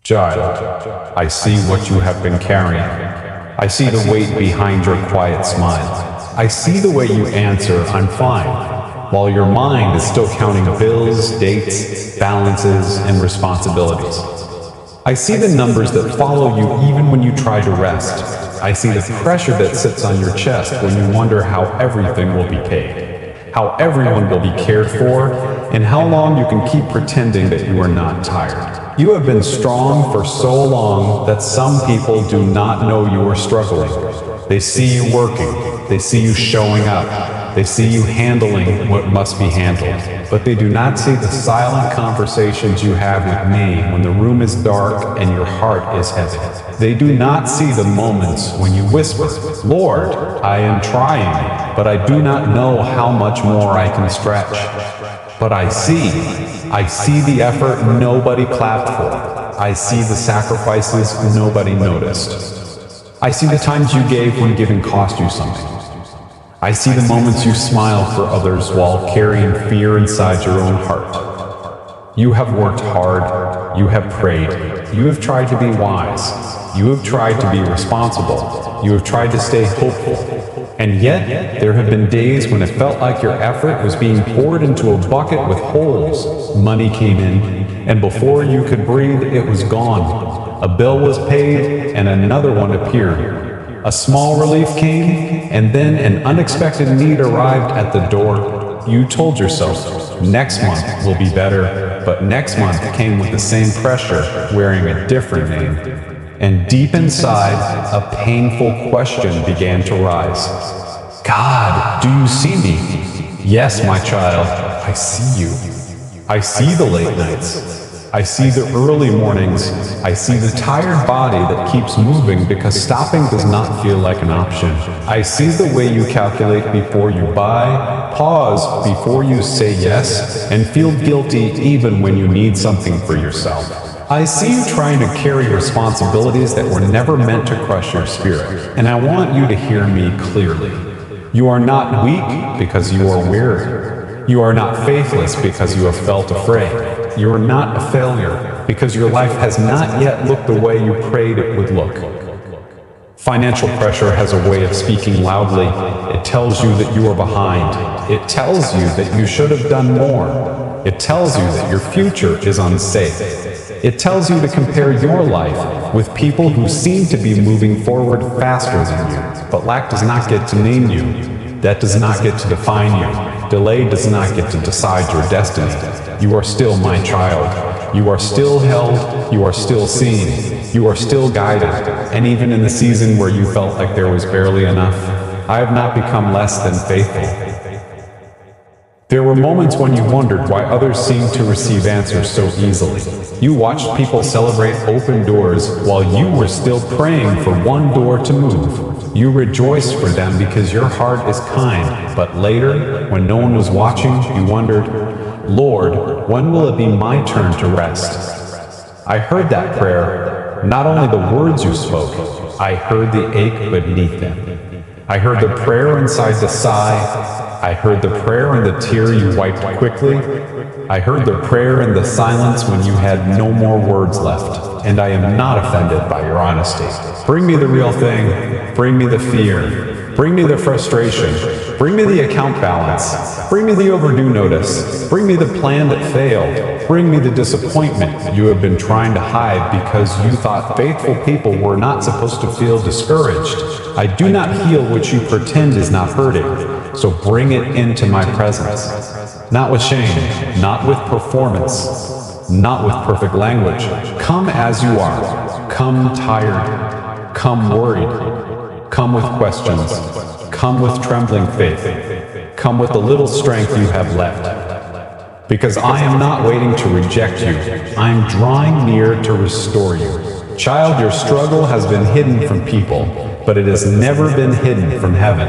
Child, I see what you have been carrying. I see the weight behind your quiet smile. I see the way you answer, "I'm fine," while your mind is still counting bills, dates, balances, and responsibilities. I see the numbers that follow you even when you try to rest. I see the pressure that sits on your chest when you wonder how everything will be paid, how everyone will be cared for, and how long you can keep pretending that you are not tired. You have been strong for so long that some people do not know you are struggling. They see you working, they see you showing up, they see you handling what must be handled, but they do not see the silent conversations you have with me when the room is dark and your heart is heavy. They do not see the moments when you whisper, "Lord, I am trying, but I do not know how much more I can stretch." But I see the effort nobody clapped for. I see the sacrifices nobody noticed. I see the times you gave when giving cost you something. I see the moments you smiled for others while carrying fear inside your own heart. You have worked hard, you have prayed, you have tried to be wise, you have tried to be responsible, you have tried to stay hopeful. And yet, there have been days when it felt like your effort was being poured into a bucket with holes. Money came in, and before you could breathe, it was gone. A bill was paid, and another one appeared. A small relief came, and then an unexpected need arrived at the door. You told yourself, next month will be better, but next month came with the same pressure, wearing a different name. And deep inside, a painful question began to rise. God, do you see me? Yes, my child, I see you. I see the late nights. I see the early mornings. I see the tired body that keeps moving because stopping does not feel like an option. I see the way you calculate before you buy, pause before you say yes, and feel guilty even when you need something for yourself. I see you trying to carry responsibilities that were never meant to crush your spirit, and I want you to hear me clearly. You are not weak because you are weary. You are not faithless because you have felt afraid. You are not a failure because your life has not yet looked the way you prayed it would look. Financial pressure has a way of speaking loudly. It tells you that you are behind. It tells you that you should have done more. It tells you that your future is unsafe. It tells you to compare your life with people who seem to be moving forward faster than you. But lack does not get to name you. Debt does not get to define you. Delay does not get to decide your destiny. You are still my child. You are still held. You are still seen. You are still guided. And even in the season where you felt like there was barely enough, I have not become less than faithful. There were moments when you wondered why others seemed to receive answers so easily. You watched people celebrate open doors while you were still praying for one door to move. You rejoiced for them because your heart is kind, but later, when no one was watching, you wondered, Lord, when will it be my turn to rest? I heard that prayer, not only the words you spoke, I heard the ache beneath them. I heard the prayer inside the sigh. I heard the prayer and the tear you wiped quickly. I heard the prayer in the silence when you had no more words left. And I am not offended by your honesty. Bring me the real thing. Bring me the fear. Bring me the frustration. Bring me the account balance. Bring me the overdue notice. Bring me the plan that failed. Bring me the disappointment you have been trying to hide because you thought faithful people were not supposed to feel discouraged. I do not heal what you pretend is not hurting. So bring it into my presence. Not with shame, not with performance, not with perfect language. Come as you are. Come tired. Come worried. Come with questions. Come with trembling faith. Come with the little strength you have left. Because I am not waiting to reject you. I am drawing near to restore you. Child, your struggle has been hidden from people, but it has never been hidden from heaven.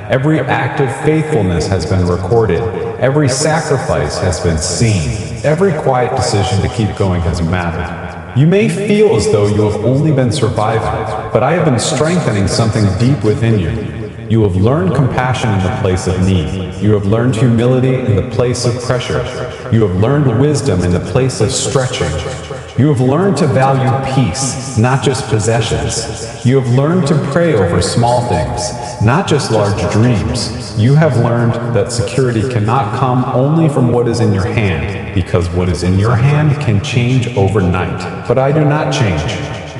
Every act of faithfulness has been recorded. Every sacrifice has been seen. Every quiet decision to keep going has mattered. You may feel as though you have only been surviving, but I have been strengthening something deep within you. You have learned compassion in the place of need. You have learned humility in the place of pressure. You have learned wisdom in the place of stretching. You have learned to value peace, not just possessions. You have learned to pray over small things, not just large dreams. You have learned that security cannot come only from what is in your hand, because what is in your hand can change overnight. But I do not change.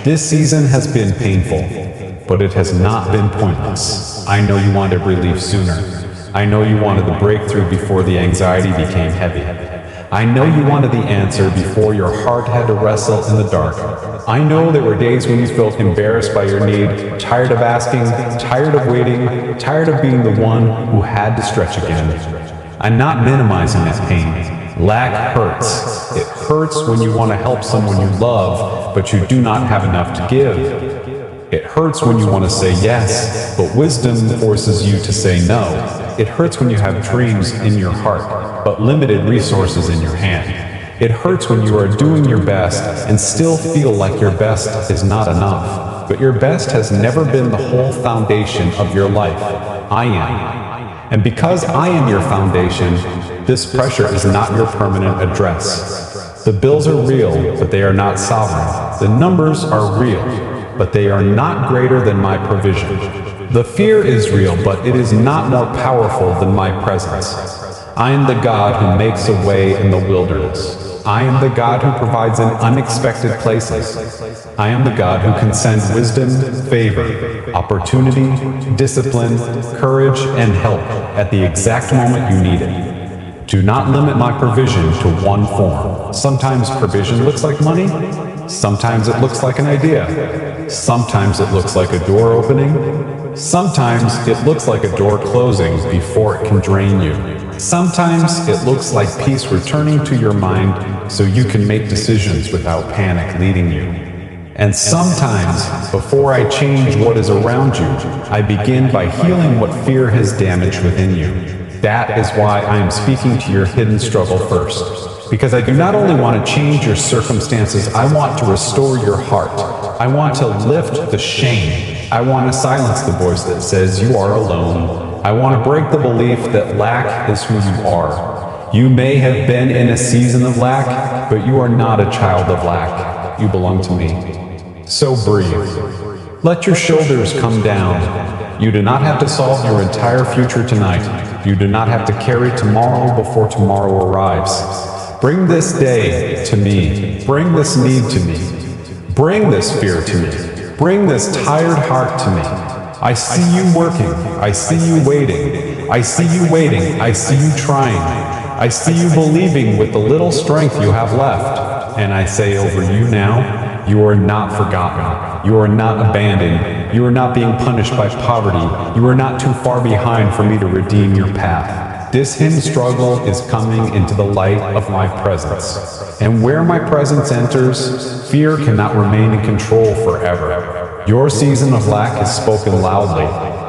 This season has been painful, but it has not been pointless. I know you wanted relief sooner. I know you wanted the breakthrough before the anxiety became heavy. I know you wanted the answer before your heart had to wrestle in the dark. I know there were days when you felt embarrassed by your need, tired of asking, tired of waiting, tired of being the one who had to stretch again. I'm not minimizing that pain. Lack hurts. It hurts when you want to help someone you love, but you do not have enough to give. It hurts when you want to say yes, but wisdom forces you to say no. It hurts when you have dreams in your heart, but limited resources in your hand. It hurts when you are doing your best and still feel like your best is not enough. But your best has never been the whole foundation of your life. I am. And because I am your foundation, this pressure is not your permanent address. The bills are real, but they are not sovereign. The numbers are real, but they are not greater than my provision. The fear is real, but it is not more powerful than my presence. I am the God who makes a way in the wilderness. I am the God who provides in unexpected places. I am the God who can send wisdom, favor, opportunity, discipline, courage, and help at the exact moment you need it. Do not limit my provision to one form. Sometimes provision looks like money. Sometimes it looks like an idea. Sometimes it looks like a door opening. Sometimes it looks like a door closing before it can drain you. Sometimes it looks like peace returning to your mind so you can make decisions without panic leading you. And sometimes, before I change what is around you, I begin by healing what fear has damaged within you. That is why I am speaking to your hidden struggle first. Because I do not only want to change your circumstances, I want to restore your heart. I want to lift the shame. I want to silence the voice that says you are alone. I want to break the belief that lack is who you are. You may have been in a season of lack, but you are not a child of lack. You belong to me. So breathe. Let your shoulders come down. You do not have to solve your entire future tonight. You do not have to carry tomorrow before tomorrow arrives. Bring this day to me. Bring this need to me. Bring this fear to me. Bring this tired heart to me. I see you working. I see you waiting. I see you waiting. I see you trying. I see you believing with the little strength you have left. And I say over you now, you are not forgotten. You are not abandoned. You are not being punished by poverty. You are not too far behind for me to redeem your path. This hidden struggle is coming into the light of my presence. And where my presence enters, fear cannot remain in control forever. Your season of lack has spoken loudly,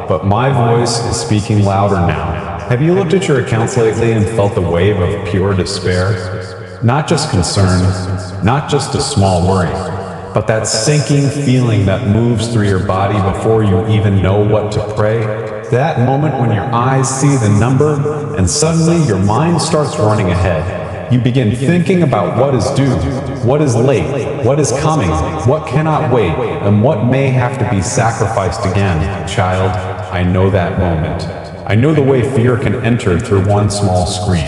but my voice is speaking louder now. Have you looked at your accounts lately and felt the wave of pure despair? Not just concern, not just a small worry, but that sinking feeling that moves through your body before you even know what to pray. That moment when your eyes see the number and suddenly your mind starts running ahead. You begin thinking about what is due, what is late, what is coming, what cannot wait, and what may have to be sacrificed again. Child, I know that moment. I know the way fear can enter through one small screen.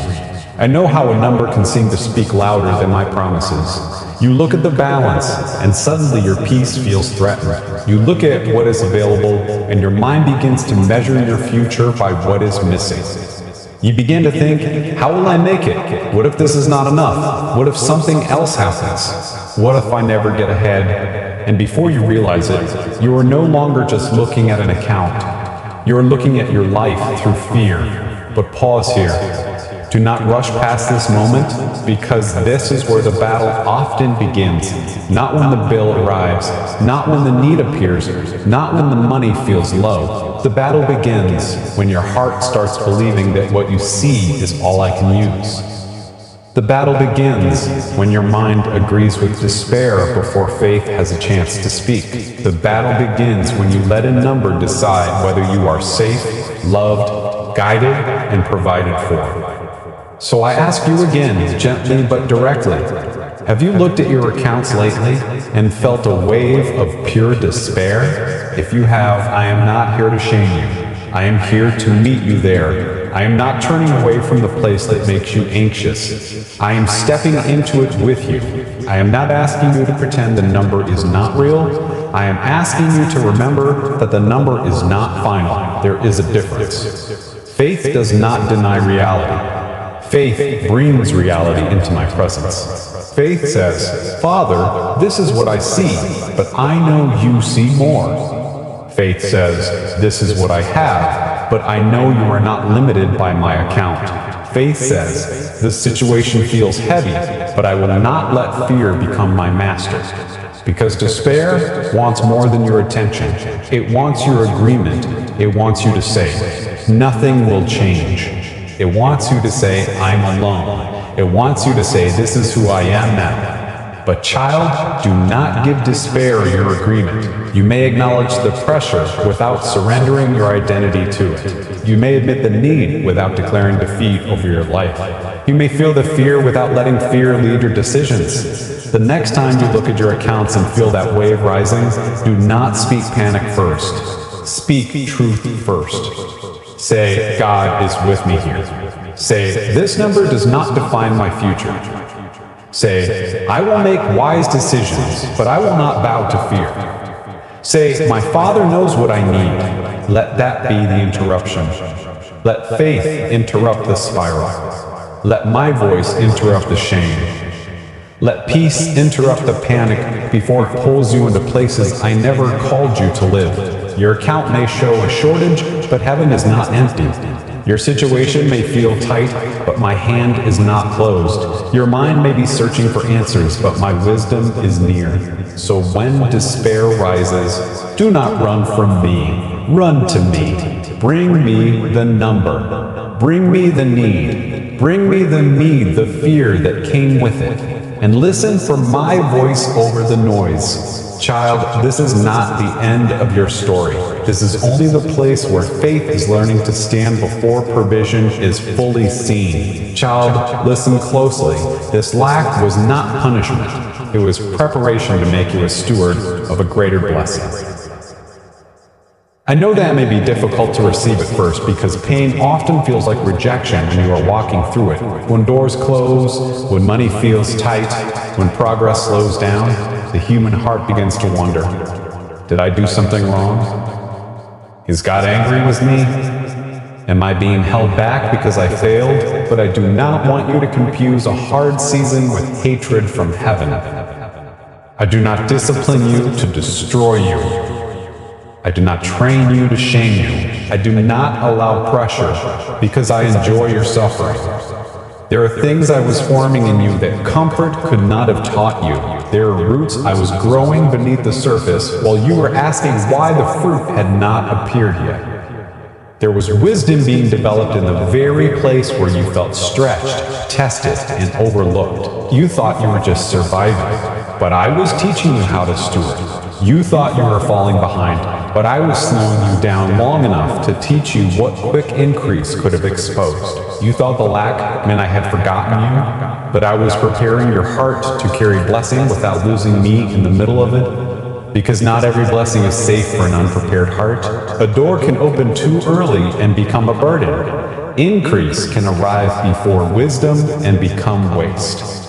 I know how a number can seem to speak louder than my promises. You look at the balance, and suddenly your peace feels threatened. You look at what is available, and your mind begins to measure your future by what is missing. You begin to think, how will I make it? What if this is not enough? What if something else happens? What if I never get ahead? And before you realize it, you are no longer just looking at an account. You are looking at your life through fear. But pause here. Do not rush past this moment, because this is where the battle often begins. Not when the bill arrives, not when the need appears, not when the money feels low. The battle begins when your heart starts believing that what you see is all I can use. The battle begins when your mind agrees with despair before faith has a chance to speak. The battle begins when you let a number decide whether you are safe, loved, guided, and provided for. So I ask you again, gently but directly, Have you looked at your accounts lately and felt a wave of pure despair? If you have, I am not here to shame you. I am here to meet you there. I am not turning away from the place that makes you anxious. I am stepping into it with you. I am not asking you to pretend the number is not real. I am asking you to remember that the number is not final. There is a difference. Faith does not deny reality. Faith brings reality into my presence. Faith says, Father, this is what I see, but I know you see more. Faith says, this is what I have, but I know you are not limited by my account. Faith says, this situation feels heavy, but I will not let fear become my master. Because despair wants more than your attention. It wants your agreement. It wants you to say, nothing will change. It wants you to say, I'm alone. It wants you to say, this is who I am now. But child, do not give despair your agreement. You may acknowledge the pressure without surrendering your identity to it. You may admit the need without declaring defeat over your life. You may feel the fear without letting fear lead your decisions. The next time you look at your accounts and feel that wave rising, do not speak panic first. Speak truth first. Say, God is with me here. Say, this number does not define my future. Say, I will make wise decisions, but I will not bow to fear. Say, my Father knows what I need. Let that be the interruption. Let faith interrupt the spiral. Let my voice interrupt the shame. Let peace interrupt the panic before it pulls you into places I never called you to live. Your account may show a shortage, but heaven is not empty. Your situation may feel tight, but my hand is not closed. Your mind may be searching for answers, but my wisdom is near. So when despair rises, do not run from me. Run to me. Bring me the number. Bring me the need. Bring me the need, the fear that came with it. And listen for my voice over the noise. Child, this is not the end of your story. This is only the place where faith is learning to stand before provision is fully seen. Child, listen closely. This lack was not punishment. It was preparation to make you a steward of a greater blessing. I know that may be difficult to receive at first because pain often feels like rejection when you are walking through it. When doors close, when money feels tight, when progress slows down, the human heart begins to wonder, did I do something wrong? Is God angry with me? Am I being held back because I failed? But I do not want you to confuse a hard season with hatred from heaven. I do not discipline you to destroy you. I do not train you to shame you. I do not allow pressure because I enjoy your suffering. There are things I was forming in you that comfort could not have taught you. There are roots I was growing beneath the surface while you were asking why the fruit had not appeared yet. There was wisdom being developed in the very place where you felt stretched, tested, and overlooked. You thought you were just surviving, but I was teaching you how to steward. You thought you were falling behind, but I was slowing you down long enough to teach you what quick increase could have exposed. You thought the lack meant I had forgotten you, but I was preparing your heart to carry blessing without losing me in the middle of it. Because not every blessing is safe for an unprepared heart. A door can open too early and become a burden. Increase can arrive before wisdom and become waste.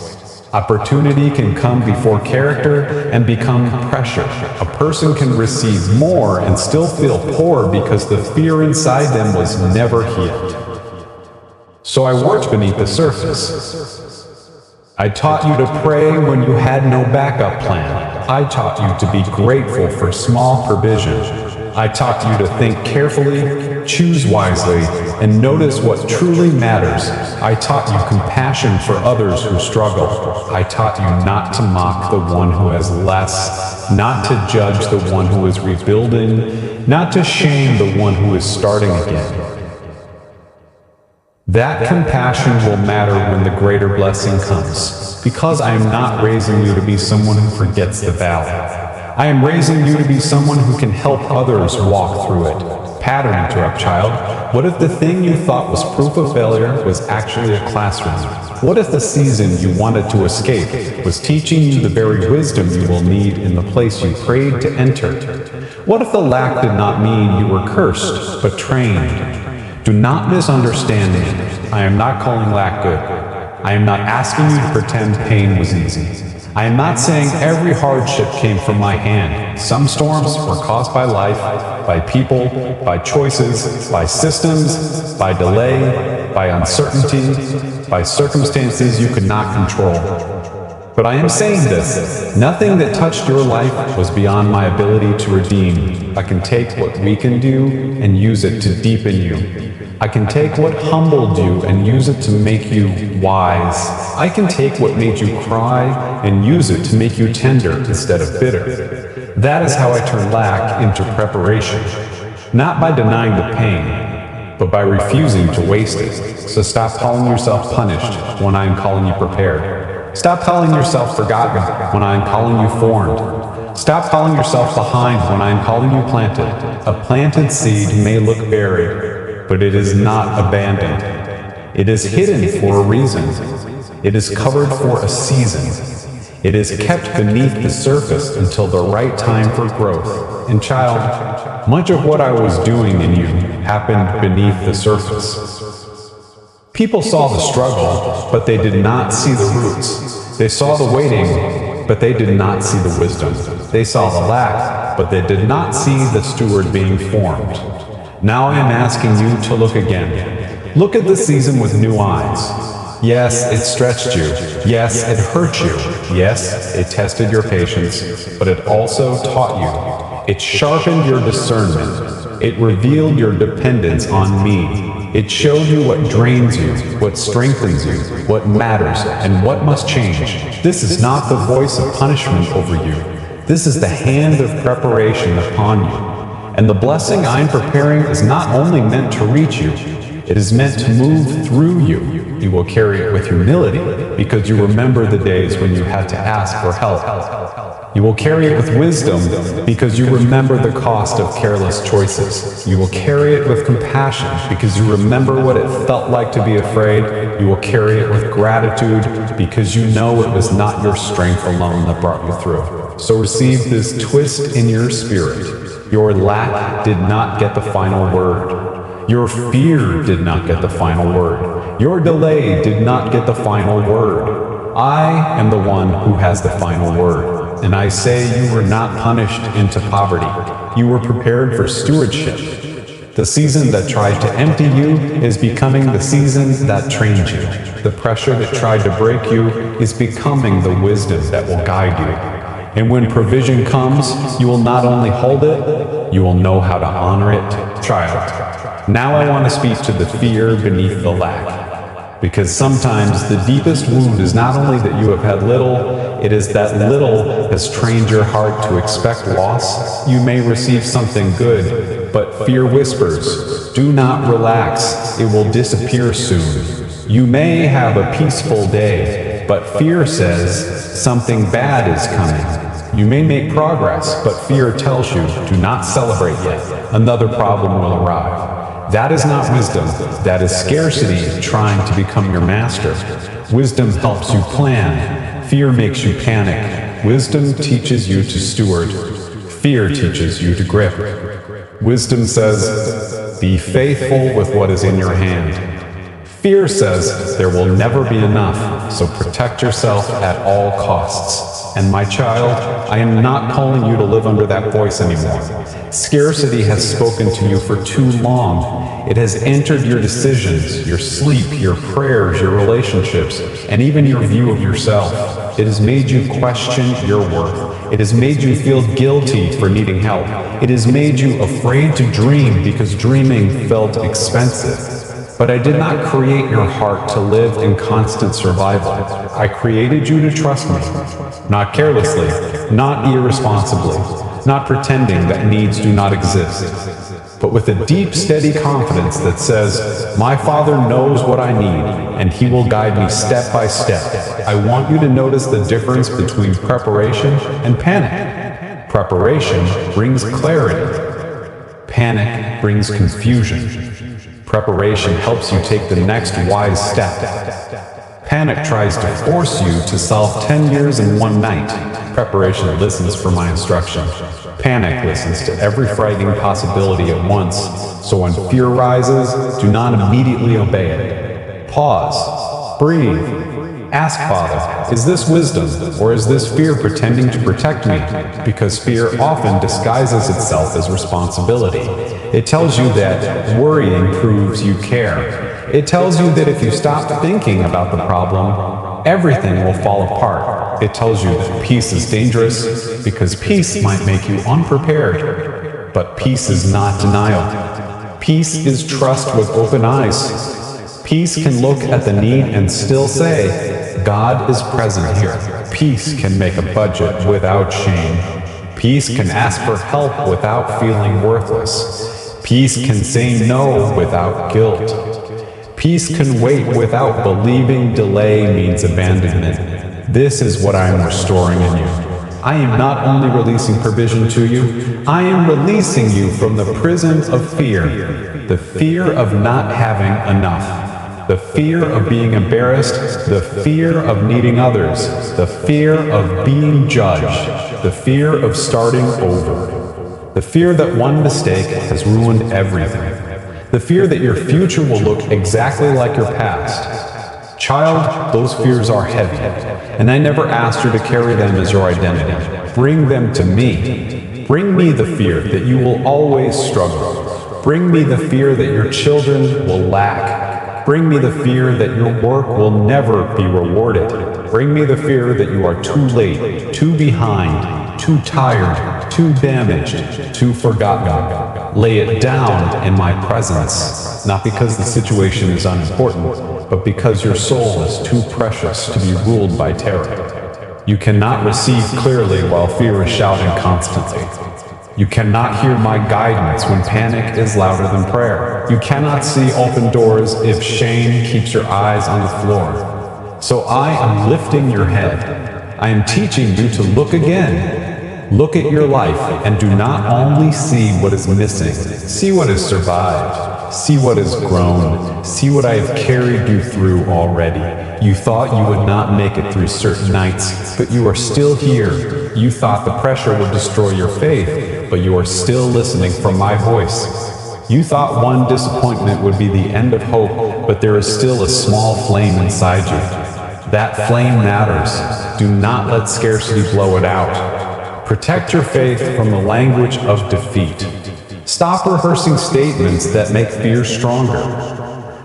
Opportunity can come before character and become pressure. A person can receive more and still feel poor because the fear inside them was never healed. So I worked beneath the surface. I taught you to pray when you had no backup plan. I taught you to be grateful for small provision. I taught you to think carefully, choose wisely, and notice what truly matters. I taught you compassion for others who struggle. I taught you not to mock the one who has less, not to judge the one who is rebuilding, not to shame the one who is starting again. That compassion will matter when the greater blessing comes, because I am not raising you to be someone who forgets the valley. I am raising you to be someone who can help others walk through it. Pattern interrupt, child. What if the thing you thought was proof of failure was actually a classroom? What if the season you wanted to escape was teaching you the very wisdom you will need in the place you prayed to enter? What if the lack did not mean you were cursed, but trained? Do not misunderstand me. I am not calling lack good. I am not asking you to pretend pain was easy. I am not saying every hardship came from my hand. Some storms were caused by life, by people, by choices, by systems, by delay, by uncertainty, by circumstances you could not control. But I am saying this, nothing that touched your life was beyond my ability to redeem. I can take what weakened you and use it to deepen you. I can take what humbled you and use it to make you wise. I can take what made you cry and use it to make you tender instead of bitter. That is how I turn lack into preparation. Not by denying the pain, but by refusing to waste it. So stop calling yourself punished when I am calling you prepared. Stop calling yourself forgotten when I am calling you formed. Stop calling yourself behind when I am calling you planted. A planted seed may look buried, but it is not abandoned. It is hidden for a reason. It is covered for a season. It is kept beneath the surface until the right time for growth. And child, much of what I was doing in you happened beneath the surface. People saw the struggle, but they did not see the roots. They saw the waiting, but they did not see the wisdom. They saw the lack, but they did not see the steward being formed. Now I am asking you to look again. Look at the season with new eyes. Yes, it stretched you. Yes, it hurt you. Yes, it tested your patience, but it also taught you. It sharpened your discernment. It revealed your dependence on me. It showed you what drains you, what strengthens you, what matters, and what must change. This is not the voice of punishment over you. This is the hand of preparation upon you. And the blessing I am preparing is not only meant to reach you, it is meant to move through you. You will carry it with humility because you remember the days when you had to ask for help. You will carry it with wisdom because you remember the cost of careless choices. You will carry it with compassion because you remember what it felt like to be afraid. You will carry it with gratitude because you know it was not your strength alone that brought you through. So receive this twist in your spirit. Your lack did not get the final word. Your fear did not get the final word. Your delay did not get the final word. I am the one who has the final word. And I say you were not punished into poverty. You were prepared for stewardship. The season that tried to empty you is becoming the season that trained you. The pressure that tried to break you is becoming the wisdom that will guide you. And when provision comes, you will not only hold it, you will know how to honor it, child. Now I want to speak to the fear beneath the lack. Because sometimes the deepest wound is not only that you have had little, it is that little has trained your heart to expect loss. You may receive something good, but fear whispers, do not relax, it will disappear soon. You may have a peaceful day, but fear says something bad is coming. You may make progress, but fear tells you, do not celebrate yet. Another problem will arrive. That is not wisdom. That is scarcity trying to become your master. Wisdom helps you plan. Fear makes you panic. Wisdom teaches you to steward. Fear teaches you to grip. Wisdom says, be faithful with what is in your hand. Fear says there will never be enough, so protect yourself at all costs. And my child, I am not calling you to live under that voice anymore. Scarcity has spoken to you for too long. It has entered your decisions, your sleep, your prayers, your relationships, and even your view of yourself. It has made you question your worth. It has made you feel guilty for needing help. It has made you afraid to dream because dreaming felt expensive. But I did not create your heart to live in constant survival. I created you to trust me, not carelessly, not irresponsibly, not pretending that needs do not exist, but with a deep, steady confidence that says, my Father knows what I need, and He will guide me step by step. I want you to notice the difference between preparation and panic. Preparation brings clarity. Panic brings confusion. Preparation helps you take the next wise step. Panic tries to force you to solve 10 years in one night. Preparation listens for my instruction. Panic listens to every frightening possibility at once, so when fear rises, do not immediately obey it. Pause. Breathe. Ask Father, is this wisdom, or is this fear pretending to protect me? Because fear often disguises itself as responsibility. It tells you that worrying proves you care. It tells you that if you stop thinking about the problem, everything will fall apart. It tells you that peace is dangerous, because peace might make you unprepared. But peace is not denial. Peace is trust with open eyes. Peace can look at the need and still say, God is present here. Peace can make a budget without shame. Peace can ask for help without feeling worthless. Peace can say no without guilt. Peace can wait without believing delay means abandonment. This is what I am restoring in you. I am not only releasing provision to you, I am releasing you from the prison of fear. The fear of not having enough. The fear of being embarrassed, the fear of needing others, the fear of being judged, the fear of starting over, the fear that one mistake has ruined everything, the fear that your future will look exactly like your past. Child, those fears are heavy, and I never asked you to carry them as your identity. Bring them to me. Bring me the fear that you will always struggle. Bring me the fear that your children will lack. Bring me the fear that your work will never be rewarded. Bring me the fear that you are too late, too behind, too tired, too damaged, too forgotten. Lay it down in my presence, not because the situation is unimportant, but because your soul is too precious to be ruled by terror. You cannot receive clearly while fear is shouting constantly. You cannot hear my guidance when panic is louder than prayer. You cannot see open doors if shame keeps your eyes on the floor. So I am lifting your head. I am teaching you to look again. Look at your life and do not only see what is missing. See what has survived. See what has grown. See what I have carried you through already. You thought you would not make it through certain nights, but you are still here. You thought the pressure would destroy your faith, but you are still listening for my voice. You thought one disappointment would be the end of hope, but there is still a small flame inside you. That flame matters. Do not let scarcity blow it out. Protect your faith from the language of defeat. Stop rehearsing statements that make fear stronger.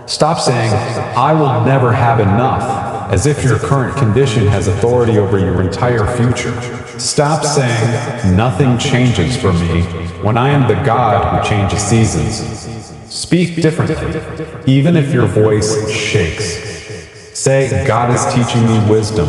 Stop saying, I will never have enough, as if your current condition has authority over your entire future. Stop saying, nothing changes for me, when I am the God who changes seasons. Speak differently, even if your voice shakes. Say, God is teaching me wisdom.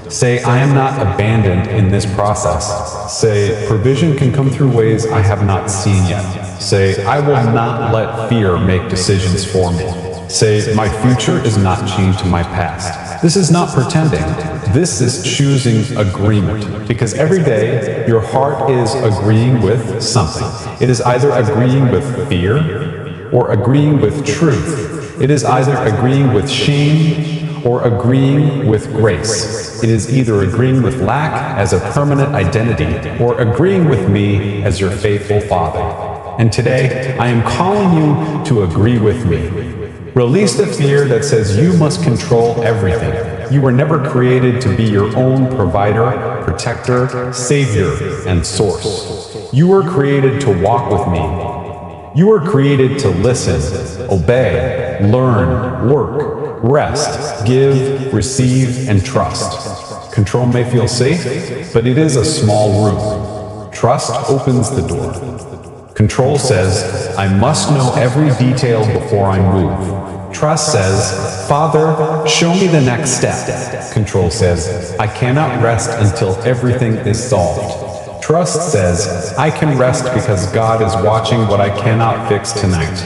Say, I am not abandoned in this process. Say, provision can come through ways I have not seen yet. Say, I will not let fear make decisions for me. Say, my future is not chained to my past. This is not pretending. This is choosing agreement. Because every day, your heart is agreeing with something. It is either agreeing with fear or agreeing with truth. It is either agreeing with shame or agreeing with grace. It is either agreeing with lack as a permanent identity or agreeing with me as your faithful Father. And today, I am calling you to agree with me. Release the fear that says you must control everything. You were never created to be your own provider, protector, savior, and source. You were created to walk with me. You were created to listen, obey, learn, work, rest, give, receive, and trust. Control may feel safe, but it is a small room. Trust opens the door. Control says, I must know every detail before I move. Trust says, Father, show me the next step. Control says, I cannot rest until everything is solved. Trust says, I can rest because God is watching what I cannot fix tonight.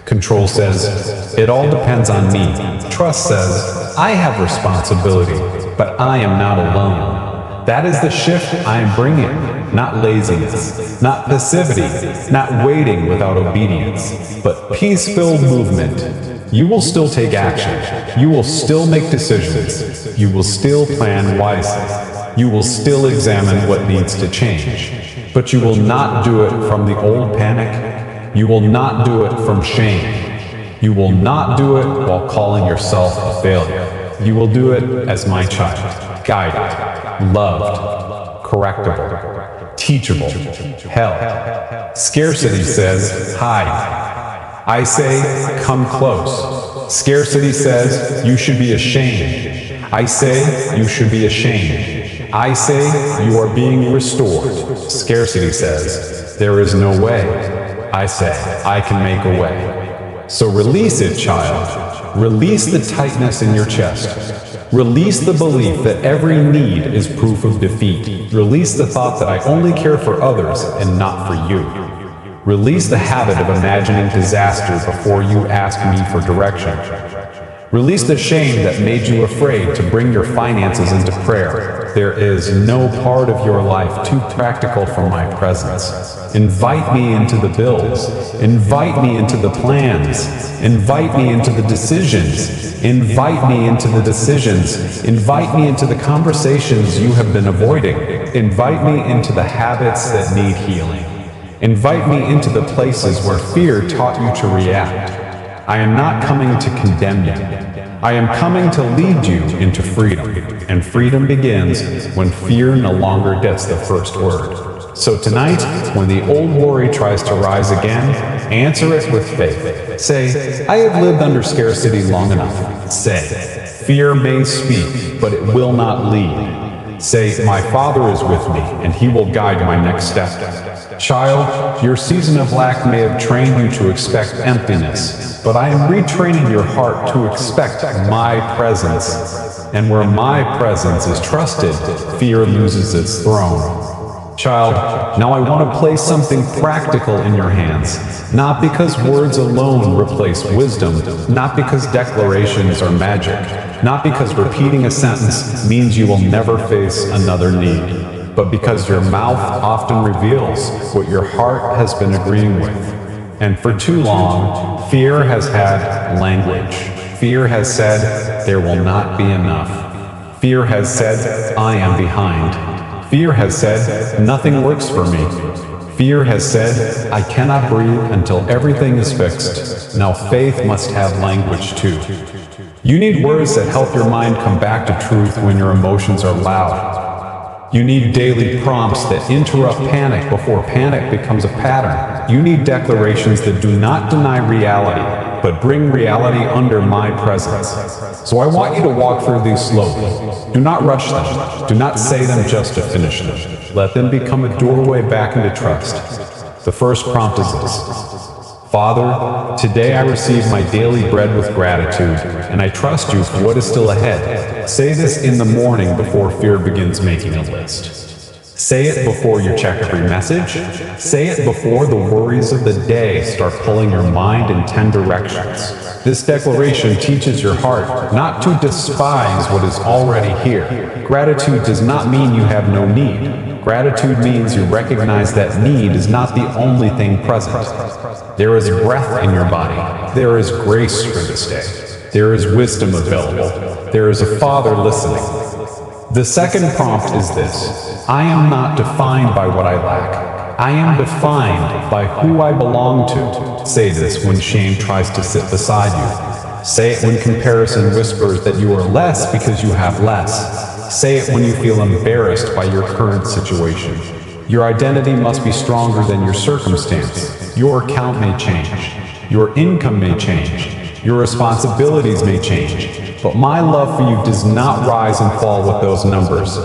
Control says, it all depends on me. Trust says, I have responsibility, but I am not alone. That is the shift I am bringing, not laziness, not passivity, not waiting without obedience, but peace-filled movement. You will still take action. You will still make decisions. You will still plan wisely. You will still examine what needs to change. But you will not do it from the old panic. You will not do it from shame. You will not do it while calling yourself a failure. You will do it as my child, guided, loved, correctable, teachable, held. Scarcity says, hide. I say, come close. Scarcity says, you should be ashamed. I say, you should be ashamed. I say, you are being restored. Scarcity says, there is no way. I say, I can make a way. So release it, child. Release the tightness in your chest. Release the belief that every need is proof of defeat. Release the thought that I only care for others and not for you. Release the habit of imagining disaster before you ask me for direction. Release the shame that made you afraid to bring your finances into prayer. There is no part of your life too practical for my presence. Invite me into the bills. Invite me into the plans. Invite me into the decisions. Invite me into the decisions. Invite me into the conversations you have been avoiding. Invite me into the habits that need healing. Invite me into the places where fear taught you to react. I am not coming to condemn you. I am coming to lead you into freedom. And freedom begins when fear no longer gets the first word. So tonight, when the old worry tries to rise again, answer it with faith. Say, I have lived under scarcity long enough. Say, fear may speak, but it will not lead. Say, my Father is with me, and he will guide my next step. Child, your season of lack may have trained you to expect emptiness, but I am retraining your heart to expect my presence. And where my presence is trusted, fear loses its throne. Child, now I want to place something practical in your hands, not because words alone replace wisdom, not because declarations are magic, not because repeating a sentence means you will never face another need, but because your mouth often reveals what your heart has been agreeing with. And for too long, fear has had language. Fear has said, there will not be enough. Fear has said, I am behind. Fear has said, nothing works for me. Fear has said, I cannot breathe until everything is fixed. Now faith must have language too. You need words that help your mind come back to truth when your emotions are loud. You need daily prompts that interrupt panic before panic becomes a pattern. You need declarations that do not deny reality, but bring reality under my presence. So I want you to walk through these slowly. Do not rush them. Do not say them just to finish them. Let them become a doorway back into trust. The first prompt is this. Father, today I receive my daily bread with gratitude, and I trust you for what is still ahead. Say this in the morning before fear begins making a list. Say it before you check every message. Say it before the worries of the day start pulling your mind in 10 directions. This declaration teaches your heart not to despise what is already here. Gratitude does not mean you have no need. Gratitude means you recognize that need is not the only thing present. There is breath in your body. There is grace for this day. There is wisdom available. There is a Father listening. The second prompt is this. I am not defined by what I lack. I am defined by who I belong to. Say this when shame tries to sit beside you. Say it when comparison whispers that you are less because you have less. Say it when you feel embarrassed by your current situation. Your identity must be stronger than your circumstance. Your account may change. Your income may change. Your responsibilities may change. But my love for you does not rise and fall with those numbers.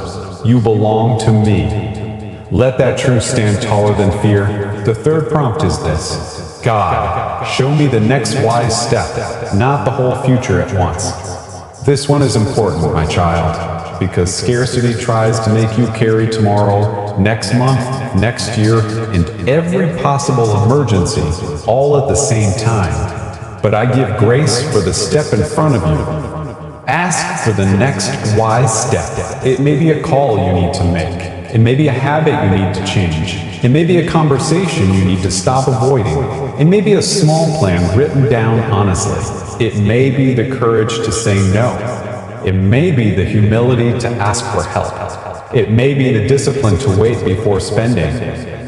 You belong to me. Let that truth stand taller than fear. The third prompt is this. God, show me the next wise step, not the whole future at once. This one is important, my child, because scarcity tries to make you carry tomorrow, next month, next year, and every possible emergency all at the same time. But I give grace for the step in front of you. Ask for the next wise step. It may be a call you need to make. It may be a habit you need to change. It may be a conversation you need to stop avoiding. It may be a small plan written down honestly. It may be the courage to say no. It may be the humility to ask for help. It may be the discipline to wait before spending.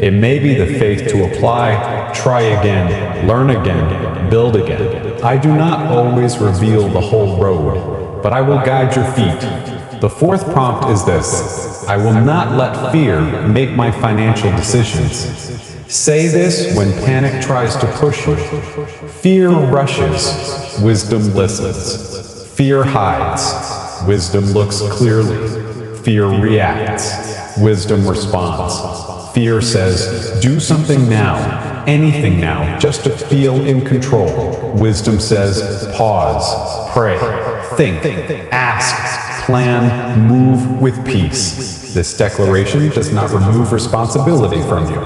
It may be the faith to apply, try again, learn again, build again. I do not always reveal the whole road, but I will guide your feet. The fourth prompt is this: I will not let fear make my financial decisions. Say this when panic tries to push you. Fear rushes, wisdom listens. Fear hides, wisdom looks clearly. Fear reacts, wisdom responds. Fear says, do something now, anything now, just to feel in control. Wisdom says, pause, pray, think, ask, plan, move with peace. This declaration does not remove responsibility from you.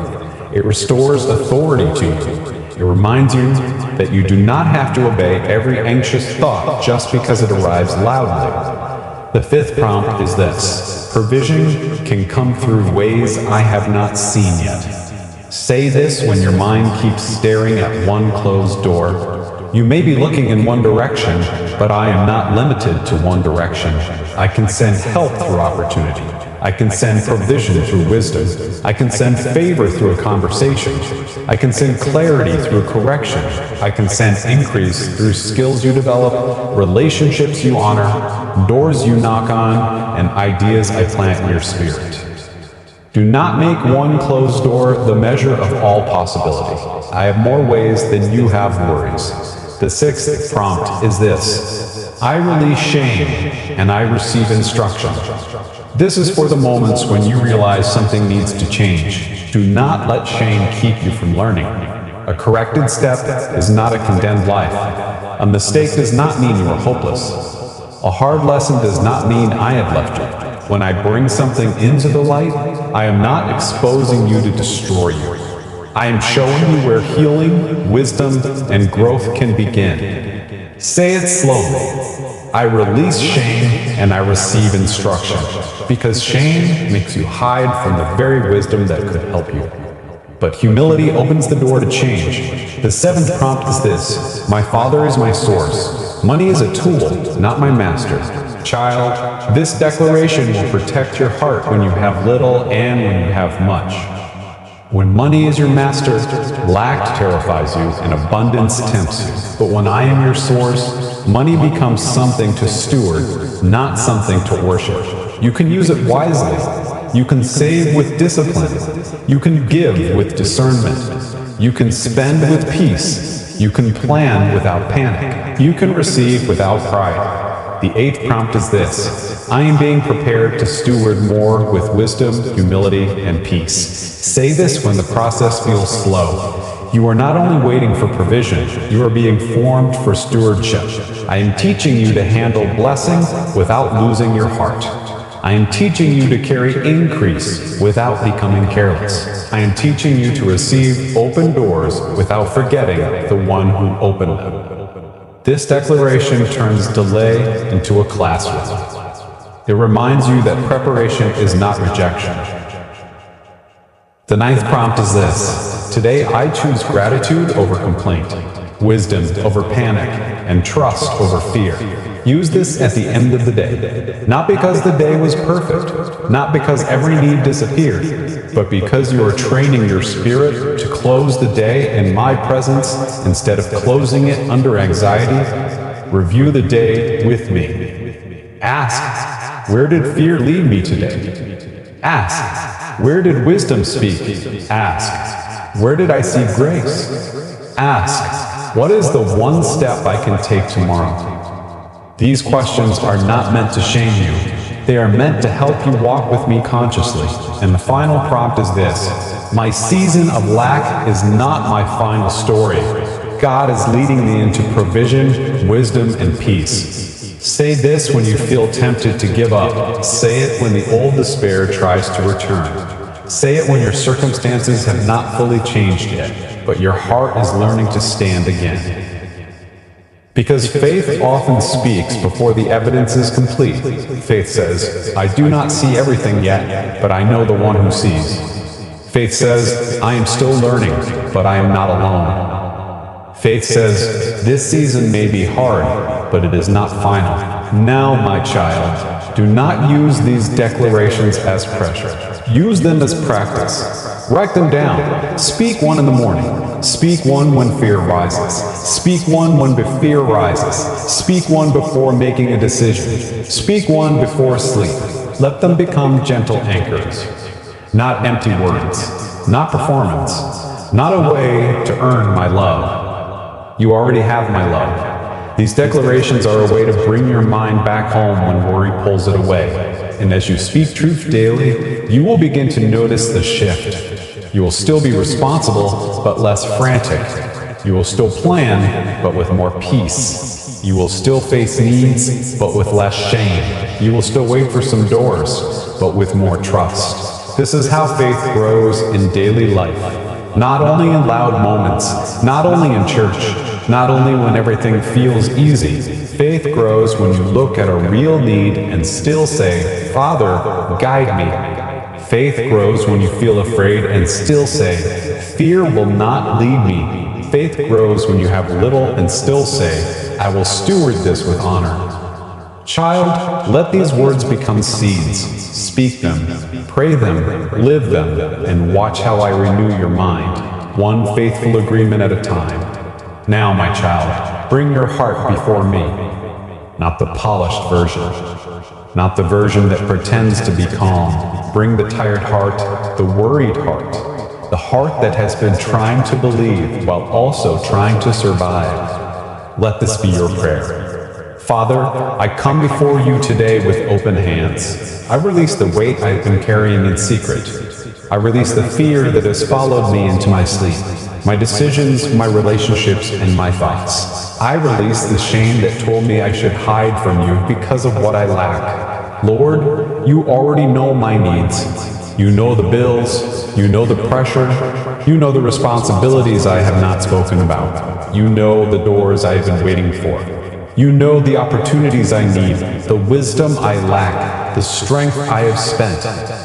It restores authority to you. It reminds you that you do not have to obey every anxious thought just because it arrives loudly. The fifth prompt is this: provision can come through ways I have not seen yet. Say this when your mind keeps staring at one closed door. You may be looking in one direction, but I am not limited to one direction. I can send help through opportunity. I can send provision through wisdom. I can send favor through a conversation. I can send clarity through correction. I can send increase through skills you develop, relationships you honor, doors you knock on, and ideas I plant in your spirit. Do not make one closed door the measure of all possibility. I have more ways than you have worries. The sixth prompt is this: I release shame and I receive instruction. This is for the moments when you realize something needs to change. Do not let shame keep you from learning. A corrected step is not a condemned life. A mistake does not mean you are hopeless. A hard lesson does not mean I have left you. When I bring something into the light, I am not exposing you to destroy you. I am showing you where healing, wisdom, and growth can begin. Say it slowly. I release shame and I receive instruction, because shame makes you hide from the very wisdom that could help you. But humility opens the door to change. The seventh prompt is this: my Father is my source. Money is a tool, not my master. Child, this declaration will protect your heart when you have little and when you have much. When money is your master, lack terrifies you and abundance tempts you. But when I am your source, money becomes something to steward, not something to worship. You can use it wisely. You can save with discipline. You can give with discernment. You can spend with peace. You can plan without panic. You can receive without pride. The eighth prompt is this: I am being prepared to steward more with wisdom, humility, and peace. Say this when the process feels slow. You are not only waiting for provision, you are being formed for stewardship. I am teaching you to handle blessing without losing your heart. I am teaching you to carry increase without becoming careless. I am teaching you to receive open doors without forgetting the one who opened them. This declaration turns delay into a classroom. It reminds you that preparation is not rejection. The ninth prompt is this: today I choose gratitude over complaint, wisdom over panic, and trust over fear. Use this at the end of the day. Not because the day was perfect, not because every need disappeared, but because you are training your spirit to close the day in my presence instead of closing it under anxiety. Review the day with me. Ask, where did fear lead me today? Ask, where did wisdom speak? Ask, where did I see grace? Ask, what is the one step I can take tomorrow? These questions are not meant to shame you. They are meant to help you walk with me consciously. And the final prompt is this: my season of lack is not my final story. God is leading me into provision, wisdom, and peace. Say this when you feel tempted to give up. Say it when the old despair tries to return. Say it when your circumstances have not fully changed yet, but your heart is learning to stand again. Because faith often speaks before the evidence is complete. Faith says, I do not see everything yet, but I know the one who sees. Faith says, I am still learning, but I am not alone. Faith says, this season may be hard, but it is not final. Now, my child, do not use these declarations as pressure. Use them as practice. Write them down. Speak one in the morning. Speak one when fear rises. Speak one when fear rises. Speak one before making a decision. Speak one before sleep. Let them become gentle anchors. Not empty words. Not performance. Not a way to earn my love. You already have my love. These declarations are a way to bring your mind back home when worry pulls it away. And as you speak truth daily, you will begin to notice the shift. You will still be responsible, but less frantic. You will still plan, but with more peace. You will still face needs, but with less shame. You will still wait for some doors, but with more trust. This is how faith grows in daily life. Not only in loud moments, not only in church, not only when everything feels easy. Faith grows when you look at a real need and still say, Father, guide me. Faith grows when you feel afraid and still say, fear will not lead me. Faith grows when you have little and still say, I will steward this with honor. Child, let these words become seeds. Speak them, pray them, live them, and watch how I renew your mind, one faithful agreement at a time. Now, my child, bring your heart before me. Not the polished version, not the version that pretends to be calm. Bring the tired heart, the worried heart, the heart that has been trying to believe while also trying to survive. Let this be your prayer. Father, I come before you today with open hands. I release the weight I've been carrying in secret. I release the fear that has followed me into my sleep, my decisions, my relationships, and my thoughts. I release the shame that told me I should hide from you because of what I lack. Lord, you already know my needs. You know the bills, you know the pressure, you know the responsibilities I have not spoken about. You know the doors I have been waiting for. You know the opportunities I need, the wisdom I lack, the strength I have spent,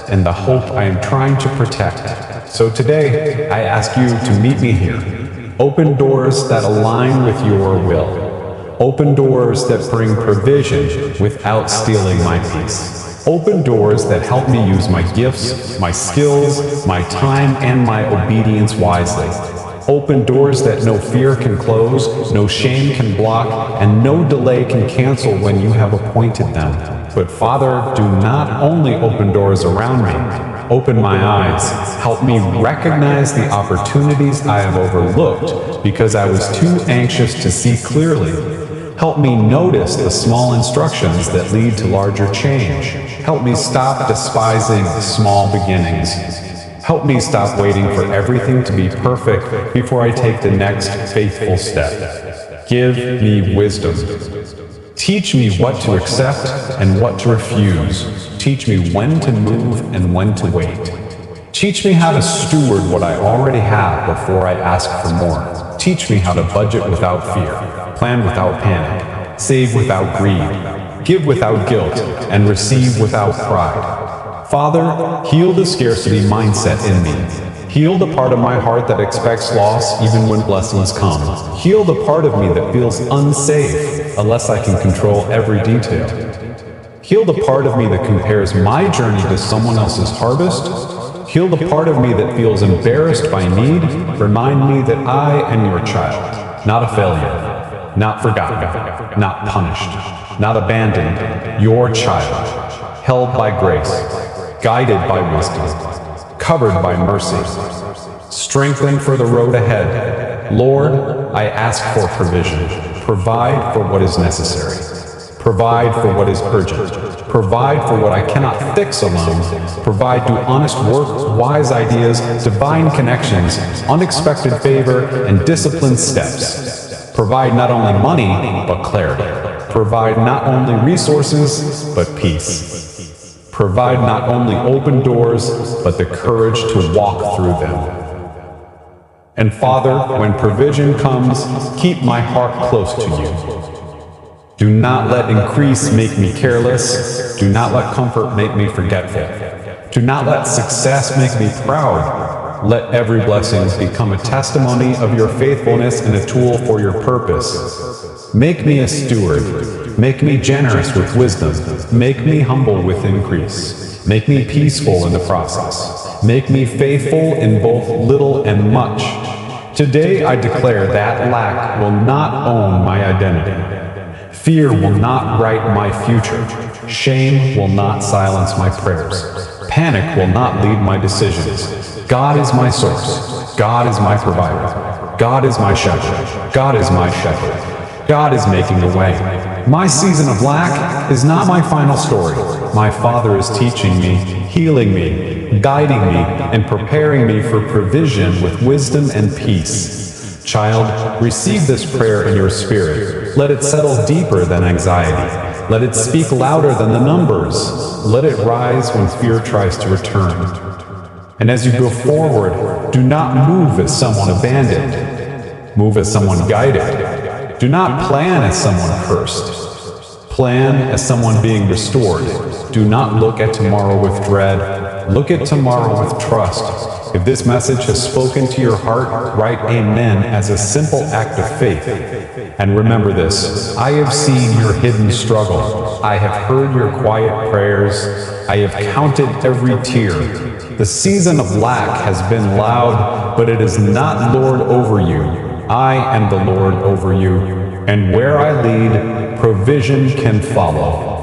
and the hope I am trying to protect. So today, I ask you to meet me here. Open doors that align with your will. Open doors that bring provision without stealing my peace. Open doors that help me use my gifts, my skills, my time, and my obedience wisely. Open doors that no fear can close, no shame can block, and no delay can cancel when you have appointed them. But Father, do not only open doors around me, open my eyes. Help me recognize the opportunities I have overlooked because I was too anxious to see clearly. Help me notice the small instructions that lead to larger change. Help me stop despising small beginnings. Help me stop waiting for everything to be perfect before I take the next faithful step. Give me wisdom. Teach me what to accept and what to refuse. Teach me when to move and when to wait. Teach me how to steward what I already have before I ask for more. Teach me how to budget without fear, plan without panic, save without greed, give without guilt, and receive without pride. Father, heal the scarcity mindset in me. Heal the part of my heart that expects loss even when blessings come. Heal the part of me that feels unsafe unless I can control every detail. Heal the part of me that compares my journey to someone else's harvest. Heal the part of me that feels embarrassed by need. Remind me that I am your child, not a failure, not forgotten, not punished, not abandoned, your child, held by grace, guided by wisdom, covered by mercy, strengthened for the road ahead. Lord, I ask for provision. Provide for what is necessary. Provide for what is urgent. Provide for what I cannot fix alone. Provide through honest work, wise ideas, divine connections, unexpected favor, and disciplined steps. Provide not only money, but clarity. Provide not only resources, but peace. Provide not only open doors, but the courage to walk through them. And Father, when provision comes, keep my heart close to you. Do not let increase make me careless. Do not let comfort make me forgetful. Do not let success make me proud. Let every blessing become a testimony of your faithfulness and a tool for your purpose. Make me a steward. Make me generous with wisdom. Make me humble with increase. Make me peaceful in the process. Make me faithful in both little and much. Today I declare that lack will not own my identity. Fear will not write my future. Shame will not silence my prayers. Panic will not lead my decisions. God is my source. God is my provider. God is my shepherd. God is my shepherd. God is making a way. My season of lack is not my final story. My Father is teaching me, healing me, guiding me, and preparing me for provision with wisdom and peace. Child, receive this prayer in your spirit. Let it settle deeper than anxiety. Let it speak louder than the numbers. Let it rise when fear tries to return. And as you go forward, do not move as someone abandoned. Move as someone guided. Do not plan as someone cursed. Plan as someone being restored. Do not look at tomorrow with dread. Look at tomorrow with trust. If this message has spoken to your heart, write Amen as a simple act of faith. And remember this, I have seen your hidden struggle. I have heard your quiet prayers. I have counted every tear. The season of lack has been loud, but it is not Lord over you. I am the Lord over you. And where I lead, provision can follow.